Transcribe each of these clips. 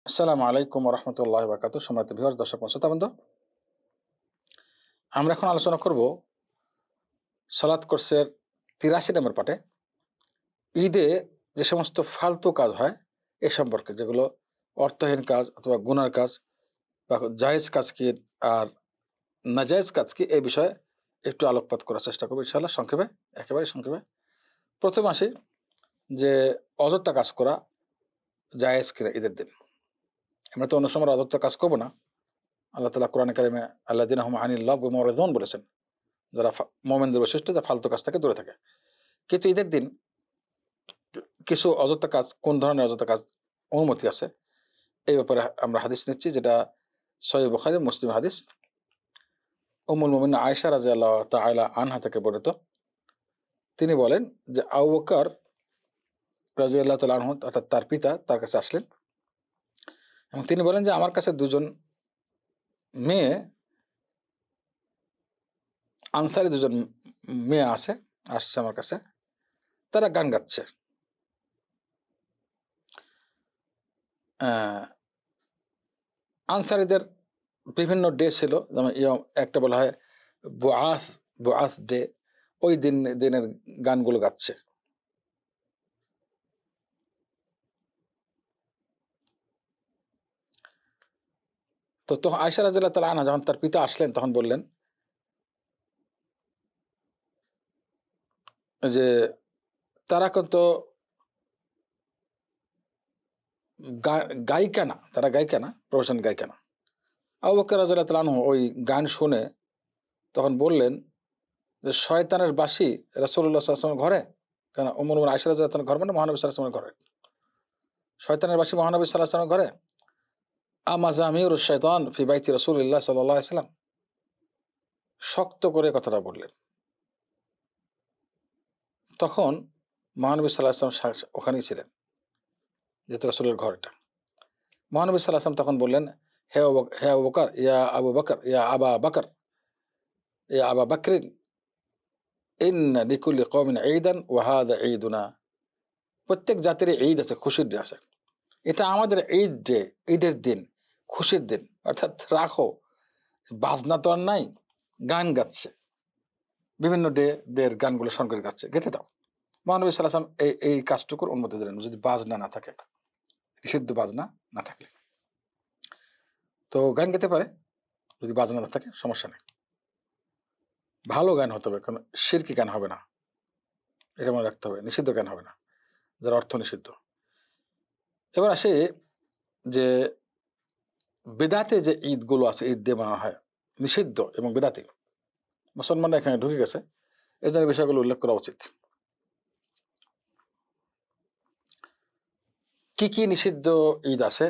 আসসালামু আলাইকুম রহমতুল্লাহ বারকাত। সম্মানিত ভিউয়ার্স, দর্শক শ্রোতাবৃন্দ, আমরা এখন আলোচনা করব সালাত কোর্সের ৮৩ নম্বর পাঠে ঈদে যে সমস্ত ফালতু কাজ হয় এ সম্পর্কে, যেগুলো অর্থহীন কাজ অথবা গুনার কাজ বা জায়েজ কাজ কি আর নাজায়েজ কাজ কি, এই বিষয়ে একটু আলোকপাত করার চেষ্টা করবো ইনশাআল্লাহ, সংক্ষেপে, একেবারে সংক্ষেপে। প্রথম আসি যে অযথা কাজ করা জায়েজ কিনা ঈদের দিন। আমরা তো অন্য সময় অযথা কাজ করবো না। আল্লাহ তাআলা কোরআনে কারিমে আল্লাযীনা হুম আনিল লাগবি মুরিদুন বলেছেন, যারা মোমেনদের বৈশিষ্ট্য, যা ফালতু কাজ থেকে দূরে থাকে। কিন্তু ঈদের দিন কিছু অযথা কাজ, কোন ধরনের অযথা কাজ অনুমতি আছে, এই ব্যাপারে আমরা হাদিস নিচ্ছি, যেটা সহিহ বুখারী মুসলিম হাদিস। উম্মুল মুমিনিন আয়েশা রাদিয়াল্লাহু তাআলা আনহা থেকে বর্ণিত। তিনি বলেন যে আবু বকর রাদিয়াল্লাহু তাআলা আনহু, অর্থাৎ তার পিতা, তার কাছে আসলেন এবং তিনি বলেন যে আমার কাছে দুজন মেয়ে, আনসারী দুজন মেয়ে আসছে আমার কাছে, তারা গান গাচ্ছে। আনসারীদের বিভিন্ন ডে ছিল, যেমন একটা বলা হয় বুআস, বুআস ডে। ওই দিনের গানগুলো গাচ্ছে। তো তখন আয়েশা রাদিয়াল্লাহু তাআলা আনহা যখন তার পিতা আসলেন, তখন বললেন যে তারা কিন্তু গায়িকা না, তারা গায়িকা না, প্রফেশনাল গায়িকা না। আবু বকর রাদিয়াল্লাহু তাআলা আনহু ওই গান শুনে তখন বললেন যে শয়তানের বাঁশি রাসূলুল্লাহ সাল্লাল্লাহু আলাইহি ওয়াসাল্লামের ঘরে। কেন? উম্মুল মুমিনিন আয়েশা রাদিয়াল্লাহু তাআলার ঘর মানে মহানবী সাল্লাল্লাহু আলাইহি ওয়াসাল্লামের ঘরে। শয়তানের বাঁশি মহানবী সাল্লাল্লাহু আলাইহি ওয়াসাল্লামের ঘরে। আমাজামিরুশ শাইতান ফি বাইতি রাসূলিল্লাহ সাল্লাল্লাহু আলাইহি ওয়াসাল্লাম। শক্ত করে কথাটা বললেন। তখন মহানবী সাল্লাল্লাহু আলাইহি ওয়াসাল্লাম ওখানেই ছিলেন, যেহেতু রাসূলের ঘর এটা। মহানবী সাল্লাল্লাহু আলাইহি ওয়াসাল্লাম তখন বললেন, হে আবু বকর, ইয়া আবু বকর, ইয়া আবা বকর, ইয়া আবা বকরিন, ইন্না লিকুল্লি কওমিন ঈদান ওয়া হাযা ঈদুনা। প্রত্যেক জাতির ঈদ আছে, খুশির ডে আছে। এটা আমাদের ঈদ ডে, ঈদের দিন, খুশির দিন। অর্থাৎ রাখো, বাজনা তো আর নাই, গান গাচ্ছে, বিভিন্ন ডের গানগুলো স্মরণ করে গাচ্ছে, গেতে দাও। মহানবী সাল্লাল্লাহু আলাইহি ওয়াসাল্লাম এই কাজটুকুর অনুমতি দিলেন, যদি বাজনা না থাকে, নিষিদ্ধ বাজনা না থাকলে। তো গান গেতে পারে, যদি বাজনা না থাকে সমস্যা নেই। ভালো গান হতে হবে, কোনো শিরকি গান হবে না, এটা মনে রাখতে হবে। নিষিদ্ধ গান হবে না, যার অর্থ নিষিদ্ধ। এবার আসে যে বেদাতে যে ঈদগুলো আছে, ঈদ দিয়ে বানানো হয়, নিষিদ্ধ এবং বেদাতি, মুসলমানরা এখানে ঢুকে গেছে, এই ধরনের বিষয়গুলো উল্লেখ করা উচিত। কি কি নিষিদ্ধ ঈদ আছে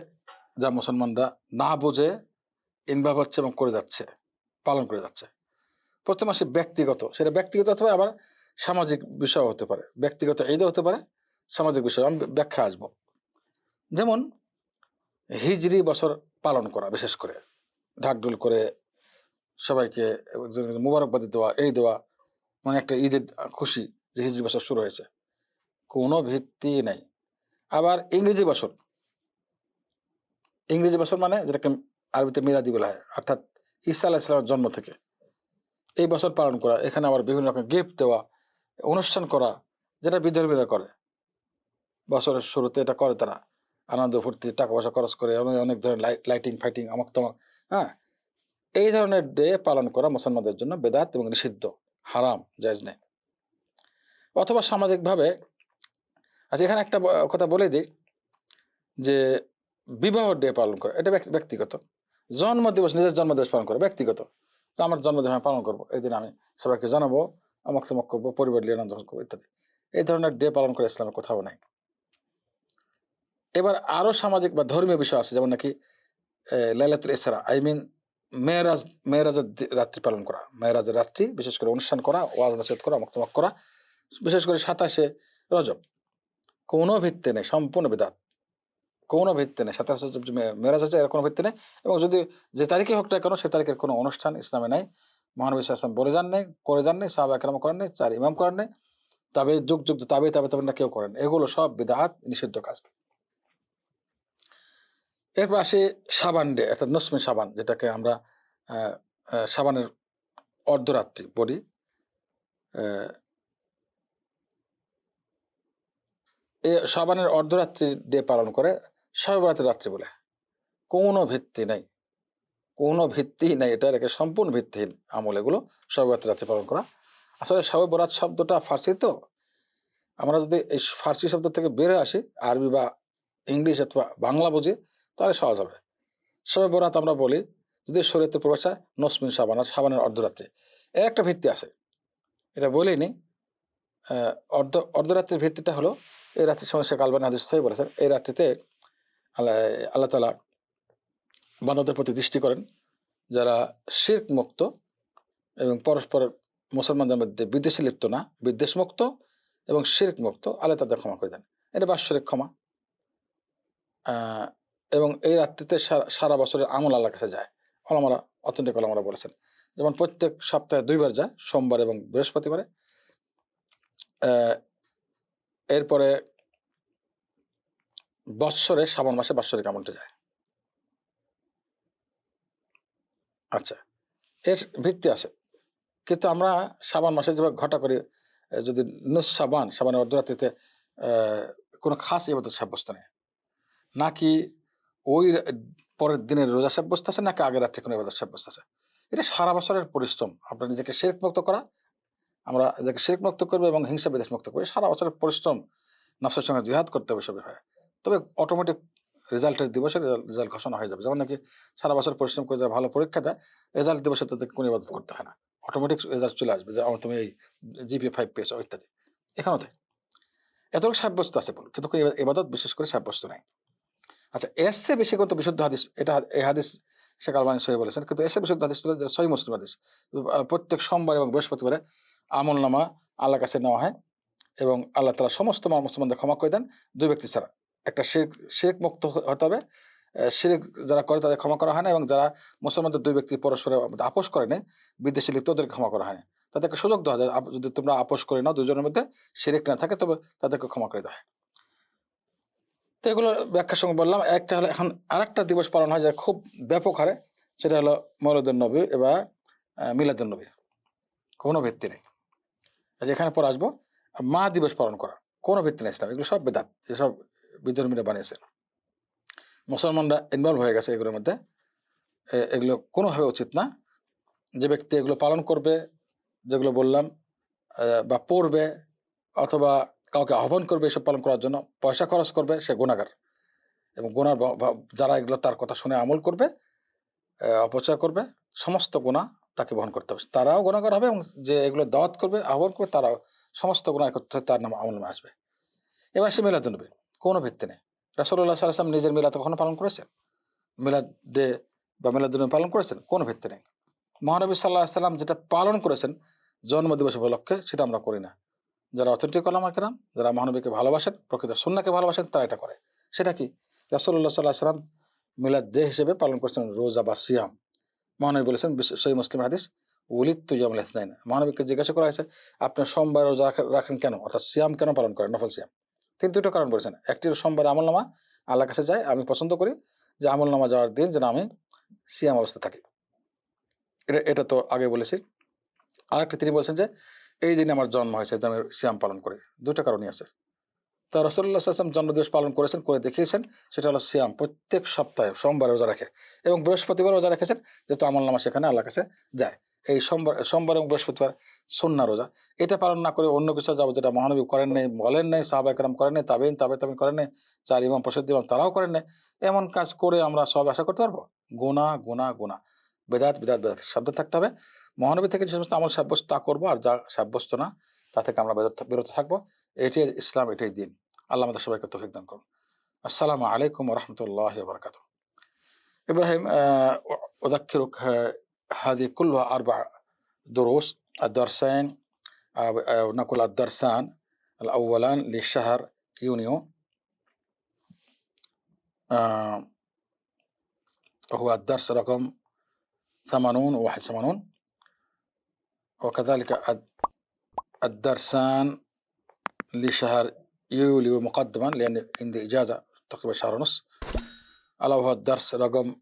যা মুসলমানরা না বুঝে ইনভলভ হচ্ছে এবং করে যাচ্ছে, পালন করে যাচ্ছে? প্রথম আসে ব্যক্তিগত, সেটা ব্যক্তিগত অথবা আবার সামাজিক বিষয় হতে পারে। ব্যক্তিগত ঈদও হতে পারে, সামাজিক বিষয়। আমি ব্যাখ্যা আসবো। যেমন হিজরি বছর পালন করা, বিশেষ করে ঢাকঢোল করে সবাইকে মুবারকবাদি দেওয়া, এই দেওয়া, মানে একটা ঈদের খুশি যে হিজরি বছর শুরু হয়েছে, কোনো ভিত্তি নাই। আবার ইংরেজি বছর, ইংরেজি বছর মানে যেটাকে আরবিতে মিলাদি বলা হয়, অর্থাৎ ঈসা আলাইহিস সালামের জন্ম থেকে এই বছর পালন করা, এখানে আবার বিভিন্ন রকম গিফট দেওয়া, অনুষ্ঠান করা, যেটা বিধর্মীরা করে। বছরের শুরুতে এটা করে তারা, আনন্দ ফুর্তি, টাকা পয়সা খরচ করে, অনেক ধরনের লাইটিং ফাইটিং, আমক তমক। হ্যাঁ, এই ধরনের ডে পালন করা মুসলমানদের জন্য বেদাত এবং নিষিদ্ধ, হারাম, জায়েজ নেই। অথবা সামাজিকভাবে, আচ্ছা এখানে একটা কথা বলে দিই যে বিবাহ ডে পালন করা, এটা ব্যক্তিগত। জন্মদিবস, নিজের জন্মদিবস পালন করা ব্যক্তিগত। তো আমার জন্মদিন আমি পালন করবো, এই দিন আমি সবাইকে জানাবো, আমক তমক করবো, পরিবার নিয়ে আনন্দ করবো ইত্যাদি। এই ধরনের ডে পালন করে ইসলামের কোথাও নাই। এবার আরো সামাজিক বা ধর্মীয় বিষয় আছে, যেমন নাকি লাইলাতুল ইসরা, আই মিন মেরাজ, মেরাজের রাত্রি পালন করা, মেরাজের রাত্রি বিশেষ করে অনুষ্ঠান করা, ওয়াজ নসিহত করা, আমক তমক করা, বিশেষ করে ২৭শে রজব। কোনো ভিত্তি নেই, সম্পূর্ণ বেদাত, কোনো ভিত্তি নেই। ২৭ রজব যে মেরাজ হচ্ছে, এর কোনো ভিত্তি নেই। এবং যদি যে তারিখে হোক না কেন, সে তারিখের কোনো অনুষ্ঠান ইসলামে নাই। মহানবী সাল্লাল্লাহু আলাইহি ওয়াসাল্লাম বলে যান নাই, করে যান নাই, সাহাবা একরাম করেন নাই, ৪ ইমাম করেন নাই, তবে যুগ যুগ তাবে না কেউ করেন। এগুলো সব বিদআত, নিষিদ্ধ কাজ। এরপর আসি সাবান ডে, অর্থাৎ নসমি সাবান, যেটাকে আমরা সাবানের অর্ধরাত্রি বলি। এ সাবানের অর্ধরাত্রি ডে পালন করে শবে বরাতের রাত্রি বলে। কোনো ভিত্তি নাই, কোনো ভিত্তিই নাই, এটা একে সম্পূর্ণ ভিত্তিহীন আমল এগুলো, শবে বরাতের রাত্রি পালন করা। আসলে শবে বরাত শব্দটা ফার্সি, তো আমরা যদি এই ফার্সি শব্দ থেকে বেরো আসি, আরবি বা ইংলিশ অথবা বাংলা বুঝি, তাহলে সহজ হবে। শবে বরাত আমরা বলি যদি শরীয়তে প্রবেশা নসমিন সাবান, আর সাবানের অর্ধরাত্রি, এর একটা ভিত্তি আছে, এটা বলিনি। অর্ধরাত্রির ভিত্তিটা হলো এই রাত্রির সময় শেখ আলবানী হাদিস সহিহ বলেছেন, এই রাত্রিতে আল্লাহ আল্লাহ তাআলা বান্দাদের প্রতি দৃষ্টি করেন যারা শিরক মুক্ত এবং পরস্পর মুসলমানদের মধ্যে বিদ্বেষে লিপ্ত না, বিদ্বেষ মুক্ত এবং শিরক মুক্ত, আল্লাহ তাদের ক্ষমা করে দেন। এটা বাৎসরিক ক্ষমা। এবং এই রাত্রিতে সারা বছরের আমল আল্লাহর কাছে যায়। ওলামারা, অথেন্টিক ওলামারা বলেছেন, যেমন প্রত্যেক সপ্তাহে 2 বার যায়, সোমবার এবং বৃহস্পতিবারে। এরপরে বৎসরে শ্রাবণ মাসে বাৎসরিক আমলটা যায়। আচ্ছা, এর ভিত্তি আছে, কিন্তু আমরা শ্রাবণ মাসে যেভাবে ঘটা করি, যদি সাবানের অর্ধরাত্রিতে কোনো খাস ইবাদত সাব্যস্ত নেই, নাকি ওই পরের দিনের রোজা সাব্যস্ত আছে, নাকি আগের রাত্রে কোনো ইবাদত সাব্যস্ত আছে। এটা সারা বছরের পরিশ্রম, আপনার নিজেকে শিরক মুক্ত করা, আমরা নিজেকে শিরক মুক্ত করবো এবং হিংসা বিদ্বেষ মুক্ত করবো, সারা বছরের পরিশ্রম, নফসের সঙ্গে জিহাদ করতে হবে সবই হয়। তবে অটোমেটিক রেজাল্টের দিবসে রেজাল্ট ঘোষণা হয়ে যাবে। যেমন নাকি সারা বছর পরিশ্রম করে যারা ভালো পরীক্ষা দেয়, রেজাল্ট দিবসে তাদেরকে কোনো ইবাদত করতে হয় না, অটোমেটিক রেজাল্ট চলে আসবে যে আমার তুমি এই জিপিএ 5 পেয়েছো ইত্যাদি। এখানেও তাই, এতটুকু সাব্যস্ত আছে বল, কিন্তু ইবাদত বিশেষ করে সাব্যস্ত নাই। আচ্ছা, এর চেয়ে বেশি কিন্তু বিশুদ্ধ হাদিস, এটা এই হাদিস শেখ আলবানী সহিহ বলেছেন, কিন্তু এর চেয়ে বিশুদ্ধ হাদিস ছিল যে সহিহ মুসলিম হাদিস, প্রত্যেক সোমবার এবং বৃহস্পতিবারে আমল নামা আল্লাহর কাছে নেওয়া হয় এবং আল্লাহ তাআলা সমস্ত মুসলমানদের ক্ষমা করে দেন, 2 ব্যক্তি ছাড়া। একটা শিরক মুক্ত হতে হবে, শিরক যারা করে তাদের ক্ষমা করা হয় না, এবং যারা মুসলমানদের 2 ব্যক্তি পরস্পরের মধ্যে আপোষ করে নেয়, বিদেশি লিপ্ত, ওদেরকে ক্ষমা করা হয় না। তাদেরকে সুযোগ দেওয়া যায়, যদি তোমরা আপোষ করে নাও, 2 জনের মধ্যে শিরক না থাকে, তবে তাদেরকে ক্ষমা করে দেওয়া হয়। তো এগুলো ব্যাখ্যার সঙ্গে বললাম। একটা হলো এখন আরেকটা দিবস পালন হয় যা খুব ব্যাপক হারে, সেটা হলো মৌলিদুন নবী বা মিলাদুন নবী। কোনো ভিত্তি নেই। এখানে পরে আসবো, মা দিবস পালন করা, কোনো ভিত্তি নেই ইসলাম, এগুলো সব বেদাত, এসব বিধর্মীরা বানিয়েছে, মুসলমানরা ইনভলভ হয়ে গেছে এগুলোর মধ্যে। এগুলো কোনোভাবে উচিত না। যে ব্যক্তি এগুলো পালন করবে, যেগুলো বললাম, বা পড়বে অথবা কাউকে আহ্বান করবে এসব পালন করার জন্য, পয়সা খরচ করবে, সে গুনাহগার। এবং গুনার যারা এগুলো তার কথা শুনে আমল করবে, অপচয় করবে, সমস্ত গুনাহ তাকে বহন করতে হবে। তারাও গুনাহগার হবে, এবং যে এগুলো দাওয়াত করবে, আহ্বান করবে, তারাও সমস্ত গুনাহ একত্রে তার নাম আমল নামে আসবে। এবার সে মিলাদ নবী, কোনো ভিত্তি নেই। রাসূলুল্লাহ সাল্লাল্লাহু আলাইহি ওয়াসাল্লাম নিজের মিলাদ কখনো পালন করেছেন? মিলাদ ডে বা মিলাদুন নবী পালন করেছেন? কোনো ভিত্তি নেই। মহানবী সাল্লাল্লাহু আলাইহি ওয়াসাল্লাম যেটা পালন করেছেন জন্মদিবস উপলক্ষে, সেটা আমরা করি না। যারা অথেন্টিক ওলামা কেরাম, যারা মহানবীকে ভালোবাসেন, প্রকৃত সুন্নাহকে ভালোবাসেন, তারা এটা করে। সেটা কি? রাসূলুল্লাহ সাল্লাল্লাহু আলাইহি ওয়াসাল্লাম মিলাদ ডে হিসেবে পালন করেছেন রোজা বা সিয়াম। মহানবী বলেছেন, সহিহ মুসলিম হাদিস, উলিদতু ইয়াউমাল ইসনাইন। মহানবীকে জিজ্ঞাসা করা হয়েছে, আপনি সোমবার রোজা রাখেন কেন, অর্থাৎ সিয়াম কেন পালন করেন, নফল সিয়াম? তিনি 2টো কারণ বলেছেন। একটি সোমবার আমলনামা আল্লাহর কাছে যায়, আমি পছন্দ করি যে আমলনামা যাওয়ার দিন যেন আমি সিয়াম অবস্থা থাকি, এটা তো আগে বলেছি। আরেকটি তিনি বলছেন যে এই দিনে আমার জন্ম হয়েছে, যে আমি সিয়াম পালন করি। 2টা কারণই আছে। তা রাসূলুল্লাহ সাল্লাল্লাহু আলাইহি ওয়াসাল্লাম জন্মদিবস পালন করেছেন, করে দেখিয়েছেন, সেটা হলো সিয়াম, প্রত্যেক সপ্তাহে সোমবার রোজা রাখে এবং বৃহস্পতিবার রোজা রেখেছেন, যেহেতু আমলনামা সেখানে আল্লাহর কাছে যায়। এই সোমবার এবং বৃহস্পতিবার সুন্নাহ রোজা, এটা পালন না করে অন্য কিছু যাবো, যেটা মহানবী করেন নাই, বলেন নাই, সাহাবায়ে কেরাম করেন নাই, তাবেঈন করেন নাই, 4 ইমাম প্রসিদ্ধ ইমাম তারাও করেন নাই, এমন কাজ করে আমরা সব আশা করতে পারবো? গুনাহ, গুনাহ, গুনাহ, বেদাত, বিদাত, বেদাত, সাবধান থাকতে হবে। মহানবী থেকে যে সমস্ত আমল সাব্যস্ত তা করবো, আর যা সাব্যস্ত না তা থেকে আমরা বিরত থাকবো। এটাই ইসলাম, এটাই দিন। আল্লাহ আমাদের সবাইকে তৌফিক দান করুন। আসসালামু আলাইকুম ওয়া রাহমাতুল্লাহি ওয়া বারাকাতুহু। ইব্রাহিম, أذكرك هذه كلها 4 دروس. الدرسين، أو نقول الدرسان الأولان لشهر يونيو، هو الدرس رقم 80 و81، وكذلك الدرسان لشهر يوليو مقدما، لأن عندي إجازة تقريبا شهر ونص، ألا وهو الدرس رقم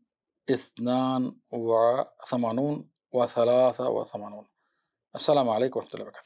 82 و83. السلام عليكم ورحمة الله وبركاته.